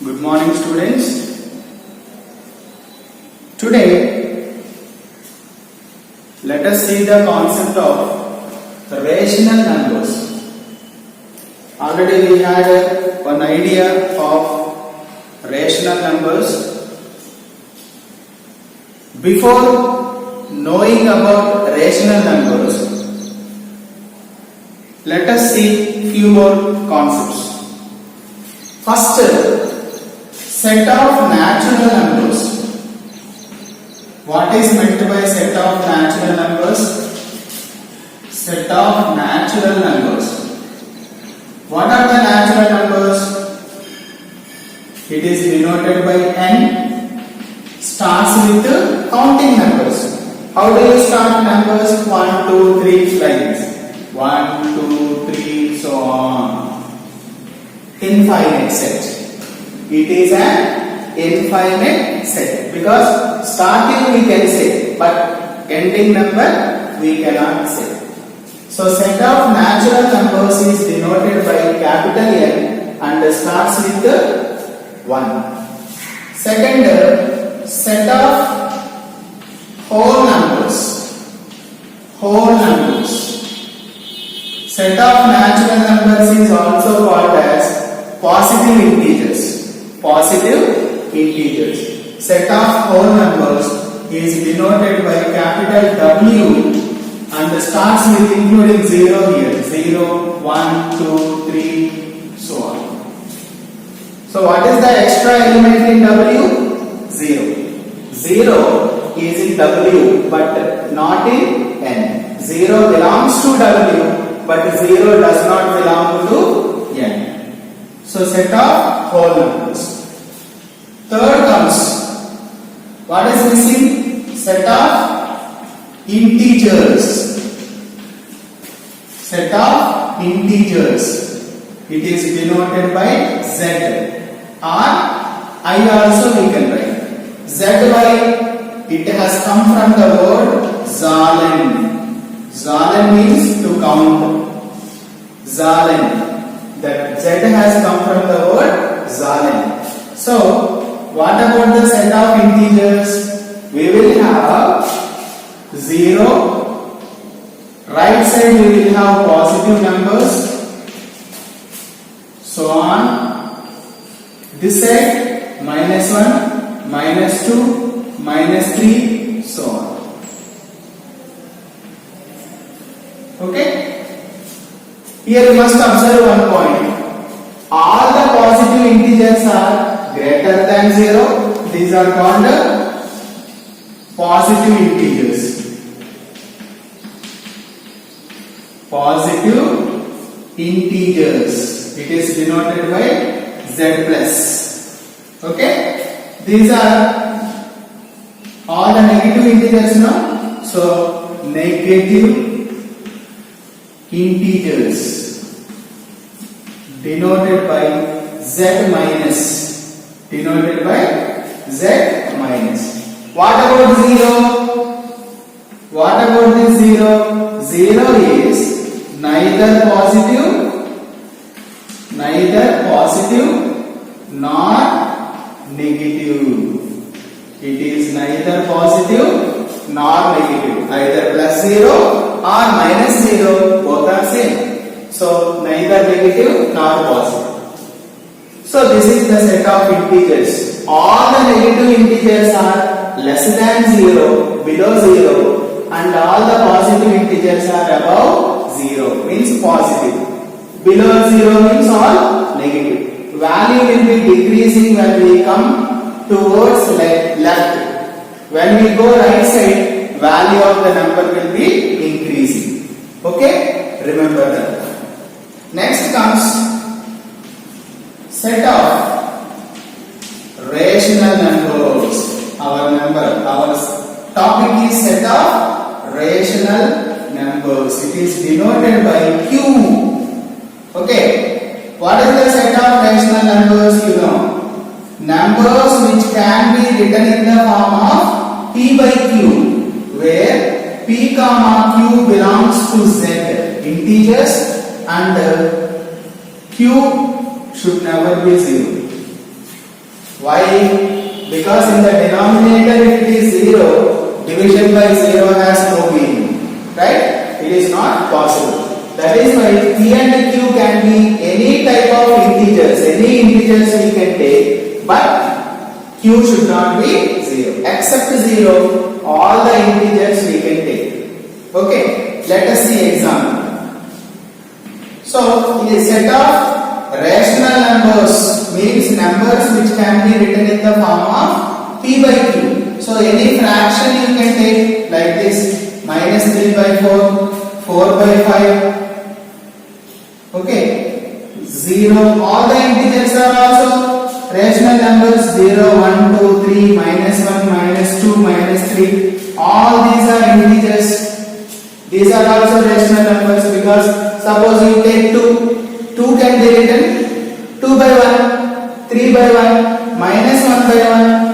Good morning, students. Today, let us see the concept of rational numbers. Already we had one idea of rational numbers. Before knowing about rational numbers, let us see few more concepts. First, set of natural numbers. What is meant by set of natural numbers? Set of natural numbers. What are the natural numbers? It is denoted by n, starts with counting numbers. How do you start numbers? 1, 2, 3 like this. 1, 2, 3, so on. Infinite set. It is an infinite set because starting we can say, but ending number we cannot say. So set of natural numbers is denoted by capital N and starts with 1. Second, set of whole numbers. Whole numbers. Set of natural numbers is also called as positive integers. Positive integers. Set of whole numbers is denoted by capital W and starts with including 0 here. 0, 1, 2, 3, so on. So what is the extra element in W? 0. 0 is in W but not in N. 0 belongs to W but 0 does not belong to N. So set of whole numbers. Third comes, what is missing? Set of integers. Set of integers. It is denoted by Z or I also we can write. ZY, it has come from the word Zahlen. Zahlen means to count. Zahlen. That Z has come from the word Zahlen. So, what about the set of integers? We will have 0. Right side we will have positive numbers. So on. This side -1, -2, -3, so on. Okay? Here you must observe one point. All the positive integers are greater than 0. These are called positive integers. Positive integers. It is denoted by Z plus. Okay? These are all the negative integers now. So, negative integers denoted by Z minus. Denoted by Z minus. What about 0? What about this 0? 0 is neither positive nor negative. It is neither positive nor negative. Either plus 0 or minus 0. Both are same. So neither negative nor positive. So this is the set of integers. All the negative integers are less than 0, below 0, and all the positive integers are above 0, means positive. Below 0 means all negative. Value will be decreasing when we come towards left. When we go right side, value of the number will be increasing. Okay? Remember that. Next comes set of rational numbers. Our topic is set of rational numbers. It is denoted by Q. Okay. What is the set of rational numbers? You know. Numbers which can be written in the form of P by Q, where P comma Q belongs to Z, integers, and Q should never be 0. Why? Because in the denominator if it is 0, division by 0 has no meaning. Right? It is not possible. That is why P and Q can be any type of integers. Any integers we can take, but Q should not be 0. Except 0, all the integers we can take. Okay? Let us see example. So, in a set of rational numbers means numbers which can be written in the form of P by Q. So, any fraction you can take like this, minus 3 by 4, 4 by 5. Okay, 0, all the integers are also rational numbers, 0, 1, 2, 3, minus 1, minus 2, minus 3, all these are integers. These are also rational numbers because suppose you take 2 can be written 2 by 1, 3 by 1, minus 1 by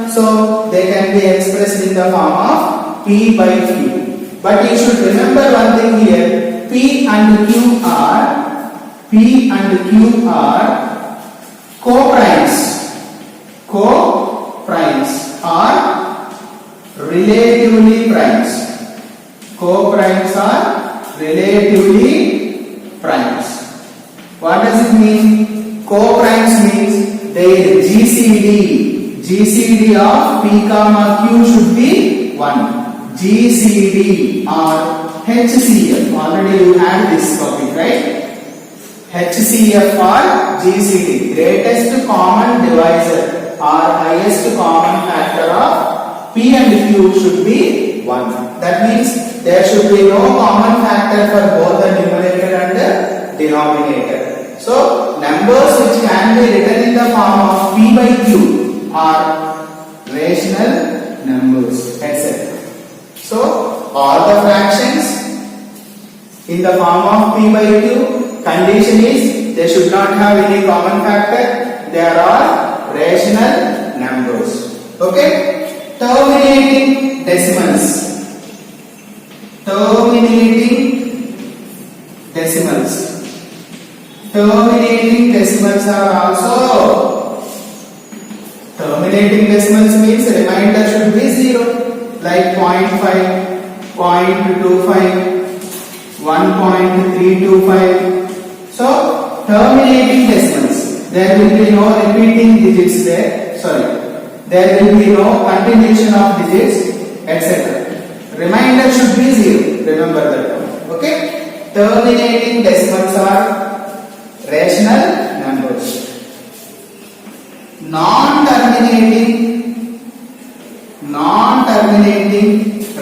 1, so they can be expressed in the form of P by Q. But you should remember one thing here, P and Q are co-primes. Co-primes are relatively primes. Co-primes are relatively primes. What does it mean? Co-primes means their GCD of P comma Q should be 1. GCD or HCF. Already you had this topic, right? HCF or GCD, greatest common divisor or highest common factor of P and Q should be 1. That means there should be no common factor for both the numerator and the denominator. So, numbers which can be written in the form of P by Q are rational numbers, etc. So, all the fractions in the form of P by Q, condition is they should not have any common factor. They are all rational numbers. Okay? Terminating decimals. Terminating decimals. Terminating decimals are also. Terminating decimals means remainder should be 0. Like 0.5, 0.25, 1.325. So, terminating decimals. There will be no repeating digits there. There will be no continuation of digits, etc. Remainder should be 0. Remember that one. Okay? Terminating decimals are rational numbers. Non-terminating,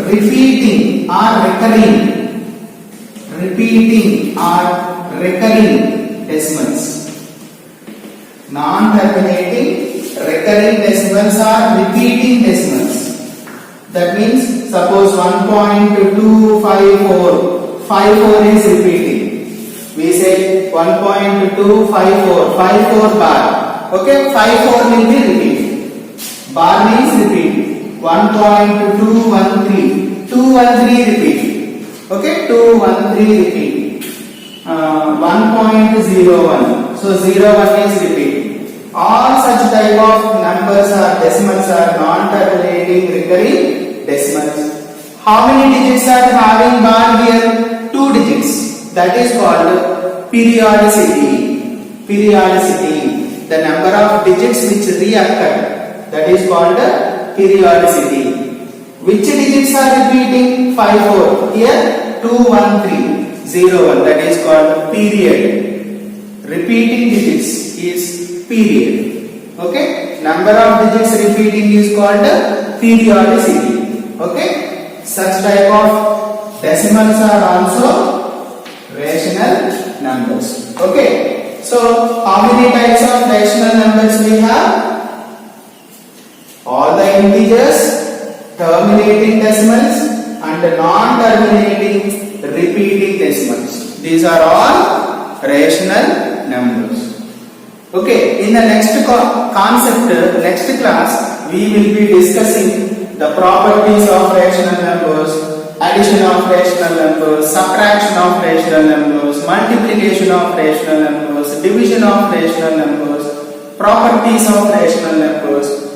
repeating or recurring decimals. Non-terminating, recurring decimals are repeating decimals. That means suppose 1.254, 54 is repeating. We say 1.254, 54 bar. Okay, 54 will be repeated. Bar means repeating. 1.213, 213 repeating. Okay, 213 repeating. 1.01, so 01 is repeating. All such type of numbers or decimals are non-terminating recurring decimals. How many digits are having bar here? 2 digits. That is called periodicity. Periodicity. The number of digits which reoccur. That is called periodicity. Which digits are repeating? 54. Here 213. 01, that is called period. Repeating digits is period. Okay? Number of digits repeating is called periodicity. Okay? Such type of decimals are also rational numbers. Okay? So, how many types of rational numbers we have? All the integers, terminating decimals and non-terminating repeating decimals. These are all rational numbers. Okay, in the next concept, next class, we will be discussing the properties of rational numbers, addition of rational numbers, subtraction of rational numbers, multiplication of rational numbers, division of rational numbers, properties of rational numbers.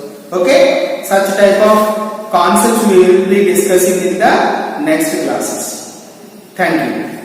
type of concepts we will be discussing in the next classes. Thank you.